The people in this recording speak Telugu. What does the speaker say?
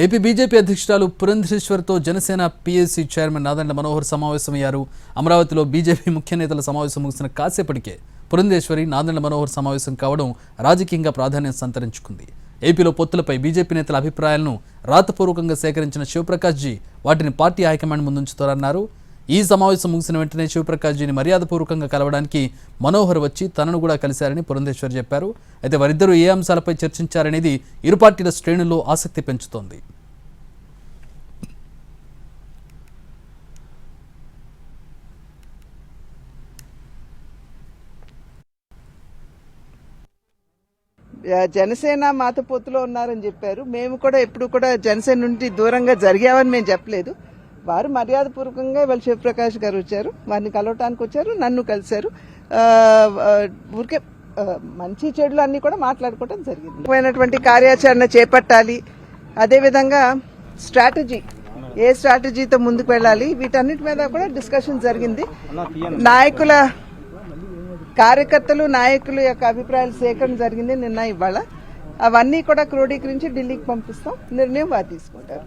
ఏపీ బీజేపీ అధ్యక్షురాలు పురంధేశ్వర్తో జనసేన పీఎస్సీ చైర్మన్ నాదెండ్ల మనోహర్ సమావేశమయ్యారు. అమరావతిలో బీజేపీ ముఖ్య నేతల సమావేశం ముగిసిన కాసేపటికే పురంధేశ్వరి నాదెండ్ల మనోహర్ సమావేశం కావడం రాజకీయంగా ప్రాధాన్యం సంతరించుకుంది. ఏపీలో పొత్తులపై బీజేపీ నేతల అభిప్రాయాలను రాతపూర్వకంగా సేకరించిన శివప్రకాష్ జీ వాటిని పార్టీ హైకమాండ్ ముందుంచుతారన్నారు. ఈ సమావేశం ముగిసిన వెంటనే శివప్రకాష్ జీని మర్యాదపూర్వకంగా కలవడానికి మనోహర్ వచ్చి తనను కూడా కలిశారని పురంధేశ్వర్ చెప్పారు. అయితే వారిద్దరూ ఏ అంశాలపై చర్చించారనేది ఇరు పార్టీల శ్రేణుల్లో ఆసక్తి పెంచుతోంది. జనసేన మాతో పొత్తులో ఉన్నారని చెప్పారు. మేము కూడా ఎప్పుడు కూడా జనసేన నుండి దూరంగా జరిగామని మేము చెప్పలేదు. వారు మర్యాదపూర్వకంగా వాళ్ళ శివప్రకాష్ గారు వచ్చారు, వారిని కలవటానికి వచ్చారు, నన్ను కలిశారు. ఊరికే మంచి చెడులు అన్ని కూడా మాట్లాడుకోవడం జరిగింది. పోయినటువంటి కార్యాచరణ చేపట్టాలి, అదేవిధంగా స్ట్రాటజీ, ఏ స్ట్రాటజీతో ముందుకు వెళ్ళాలి, వీటన్నిటి మీద కూడా డిస్కషన్ జరిగింది. కార్యకర్తలు నాయకుల యొక్క అభిప్రాయాలు సేకరణ జరిగింది నిన్న ఇవాళ. అవన్నీ కూడా క్రోడీకరించి ఢిల్లీకి పంపిస్తాం, నిర్ణయం వారు తీసుకుంటారు.